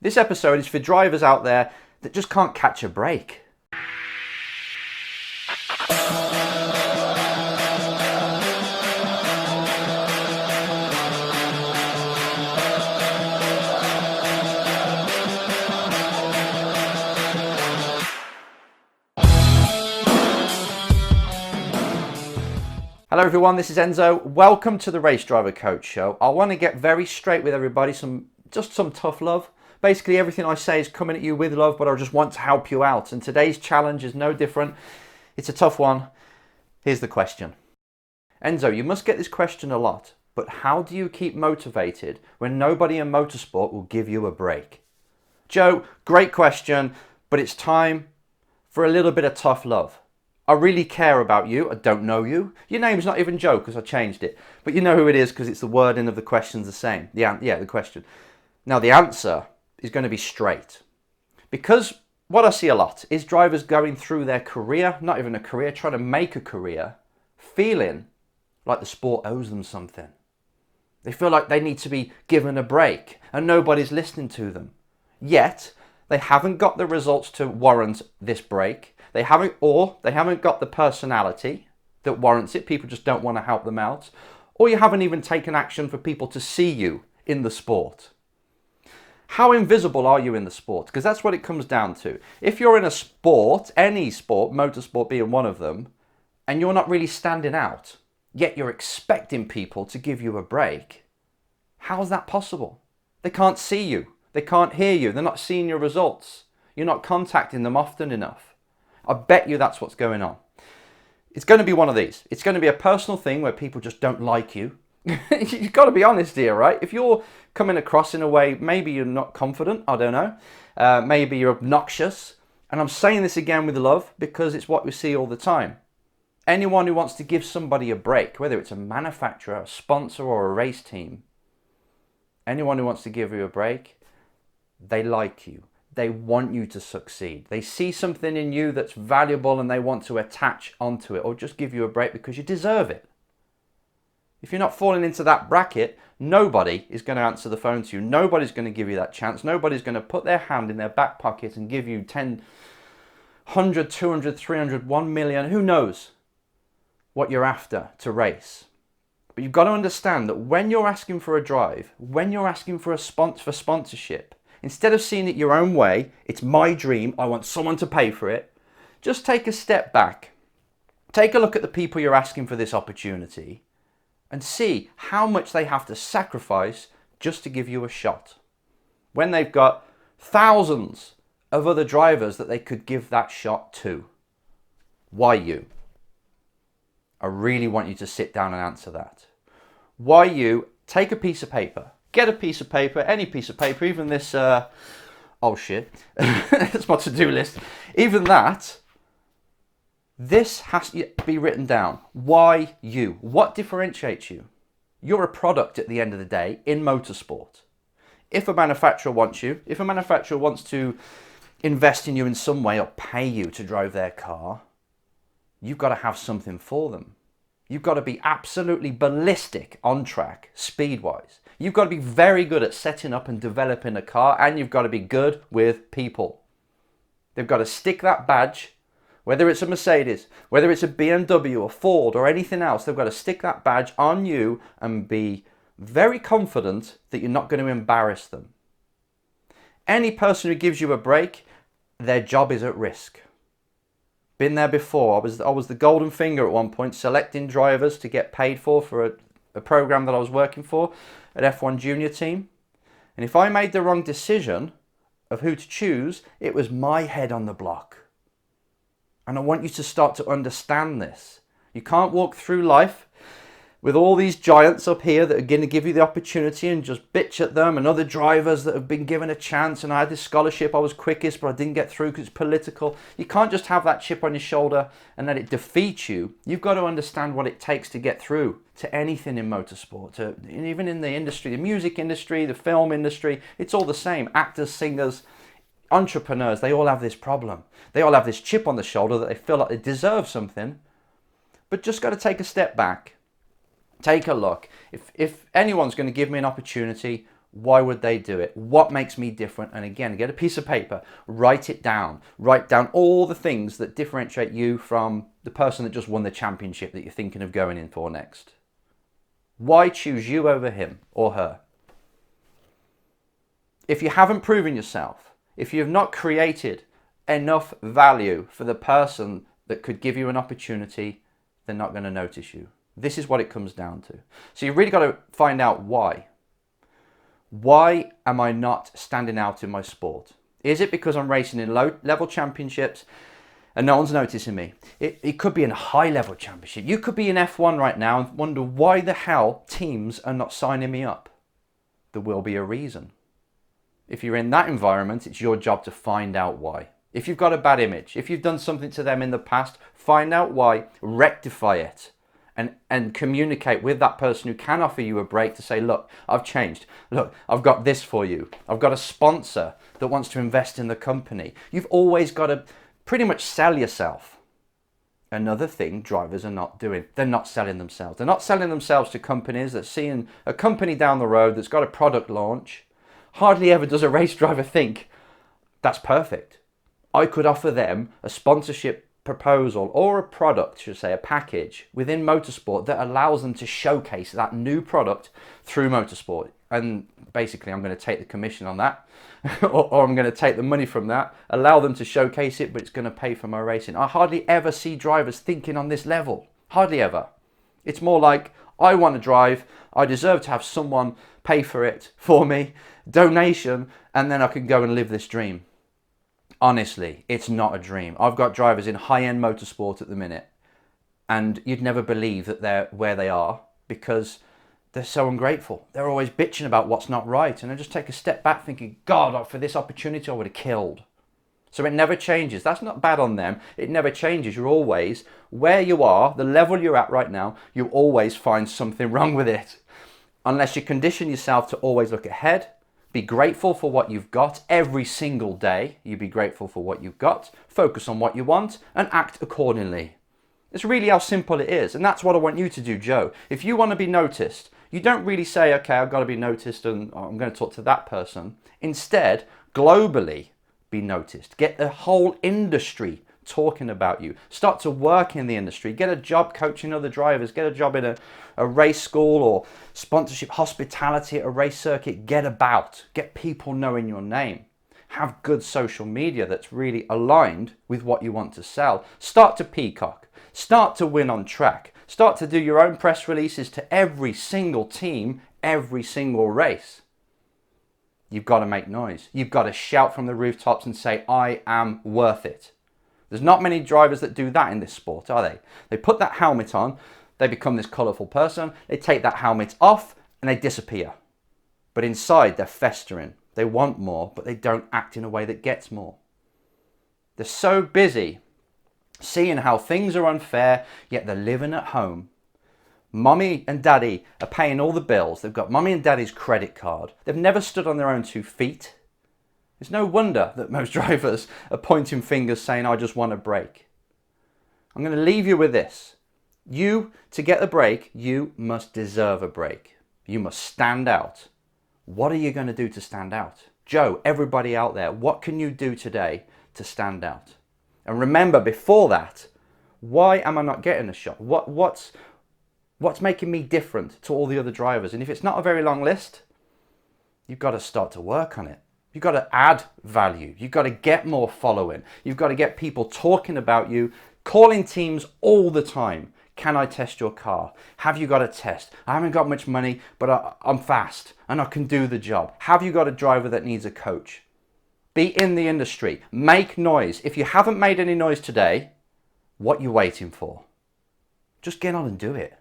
This episode is for drivers out there that just can't catch a break. Hello everyone, this is Enzo. Welcome to the Race Driver Coach Show. I want to get very straight with everybody, just some tough love. Basically everything I say is coming at you with love, but I just want to help you out. And today's challenge is no different. It's a tough one. Here's the question. Enzo, you must get this question a lot, but how do you keep motivated when nobody in motorsport will give you a break? Joe, great question, but it's time for a little bit of tough love. I really care about you. I don't know you. Your name's not even Joe because I changed it. But you know who it is because it's the wording of the question's the same. The question. Now the answer is going to be straight. Because what I see a lot is drivers going through their career, not even a career, trying to make a career, feeling like the sport owes them something. They feel like they need to be given a break and nobody's listening to them. Yet, they haven't got the results to warrant this break. They haven't got the personality that warrants it. People just don't want to help them out. Or you haven't even taken action for people to see you in the sport. How invisible are you in the sport? Because that's what it comes down to. If you're in a sport, any sport, motorsport being one of them, and you're not really standing out, yet you're expecting people to give you a break, how is that possible? They can't see you. They can't hear you. They're not seeing your results. You're not contacting them often enough. I bet you that's what's going on. It's going to be one of these. It's going to be a personal thing where people just don't like you. You've got to be honest here, right? If you're coming across in a way, maybe you're not confident, I don't know. Maybe you're obnoxious. And I'm saying this again with love because it's what we see all the time. Anyone who wants to give somebody a break, whether it's a manufacturer, a sponsor or a race team, anyone who wants to give you a break, they like you. They want you to succeed. They see something in you that's valuable and they want to attach onto it or just give you a break because you deserve it. If you're not falling into that bracket, nobody is going to answer the phone to you. Nobody's going to give you that chance. Nobody's going to put their hand in their back pocket and give you 10, 100, 200, 300, 1 million, who knows what you're after to race. But you've got to understand that when you're asking for a drive, when you're asking for sponsorship, instead of seeing it your own way, it's my dream, I want someone to pay for it, just take a step back. Take a look at the people you're asking for this opportunity and see how much they have to sacrifice just to give you a shot. When they've got thousands of other drivers that they could give that shot to. Why you? I really want you to sit down and answer that. Why you? Take a piece of paper. Get a piece of paper, any piece of paper, even this, oh shit, that's my to-do list. Even that, this has to be written down. Why you? What differentiates you? You're a product at the end of the day in motorsport. If a manufacturer wants you, if a manufacturer wants to invest in you in some way or pay you to drive their car, you've got to have something for them. You've got to be absolutely ballistic on track, speed-wise. You've got to be very good at setting up and developing a car, and you've got to be good with people. They've got to stick that badge, whether it's a Mercedes, whether it's a BMW or Ford or anything else, they've got to stick that badge on you and be very confident that you're not going to embarrass them. Any person who gives you a break, their job is at risk. Been there before. I was the golden finger at one point, selecting drivers to get paid for a program that I was working for at F1 Junior team. And if I made the wrong decision of who to choose, it was my head on the block. And I want you to start to understand this. You can't walk through life with all these giants up here that are going to give you the opportunity and just bitch at them, and other drivers that have been given a chance, and I had this scholarship, I was quickest, but I didn't get through because it's political. You can't just have that chip on your shoulder and let it defeat you. You've got to understand what it takes to get through to anything in motorsport, even in the industry, the music industry, the film industry. It's all the same. Actors, singers, entrepreneurs, they all have this problem. They all have this chip on the shoulder that they feel like they deserve something, but just got to take a step back. Take a look. If anyone's going to give me an opportunity, Why would they do it? What makes me different? And again, get a piece of paper, write it down. Write down all the things that differentiate you from the person that just won the championship that you're thinking of going in for next. Why choose you over him or her? If you haven't proven yourself, if you have not created enough value for the person that could give you an opportunity, they're not going to notice you. This is what it comes down to. So you've really got to find out why. Why am I not standing out in my sport? Is it because I'm racing in low-level championships and no one's noticing me? It could be in a high-level championship. You could be in F1 right now and wonder why the hell teams are not signing me up. There will be a reason. If you're in that environment, it's your job to find out why. If you've got a bad image, if you've done something to them in the past, find out why, rectify it. And communicate with that person who can offer you a break to say, look, I've changed. Look, I've got this for you. I've got a sponsor that wants to invest in the company. You've always got to pretty much sell yourself. Another thing drivers are not doing, they're not selling themselves. They're not selling themselves to companies. That's seeing a company down the road that's got a product launch. Hardly ever does a race driver think, that's perfect. I could offer them a sponsorship proposal or a product, should say, a package within motorsport that allows them to showcase that new product through motorsport. And basically, I'm going to take the commission on that, or I'm going to take the money from that, allow them to showcase it, but it's going to pay for my racing. I hardly ever see drivers thinking on this level. Hardly ever. It's more like, I want to drive, I deserve to have someone pay for it for me, donation, and then I can go and live this dream. Honestly, it's not a dream. I've got drivers in high-end motorsport at the minute, and you'd never believe that they're where they are because they're so ungrateful. They're always bitching about what's not right, and I just take a step back thinking, God, for this opportunity I would have killed. So it never changes. That's not bad on them. It never changes. You're always, where you are, the level you're at right now, you always find something wrong with it. Unless you condition yourself to always look ahead, be grateful for what you've got every single day. You be grateful for what you've got, focus on what you want, and act accordingly. It's really how simple it is. And that's what I want you to do, Joe. If you want to be noticed, you don't really say, okay, I've got to be noticed and I'm going to talk to that person. Instead, globally, be noticed. Get the whole industry talking about you. Start to work in the industry. Get a job coaching other drivers. Get a job in a race school or sponsorship hospitality at a race circuit. Get about. Get people knowing your name. Have good social media that's really aligned with what you want to sell. Start to peacock. Start to win on track. Start to do your own press releases to every single team, every single race. You've got to make noise. You've got to shout from the rooftops and say, I am worth it. There's not many drivers that do that in this sport, are they? They put that helmet on, they become this colourful person, they take that helmet off and they disappear. But inside they're festering. They want more, but they don't act in a way that gets more. They're so busy seeing how things are unfair, yet they're living at home. Mommy and daddy are paying all the bills. They've got mommy and daddy's credit card. They've never stood on their own 2 feet. It's no wonder that most drivers are pointing fingers saying, I just want a break. I'm going to leave you with this. You, to get a break, you must deserve a break. You must stand out. What are you going to do to stand out? Joe, everybody out there, what can you do today to stand out? And remember, before that, why am I not getting a shot? What's making me different to all the other drivers? And if it's not a very long list, you've got to start to work on it. You've got to add value. You've got to get more following. You've got to get people talking about you, calling teams all the time. Can I test your car? Have you got a test? I haven't got much money, but I'm fast and I can do the job. Have you got a driver that needs a coach? Be in the industry. Make noise. If you haven't made any noise today, what are you waiting for? Just get on and do it.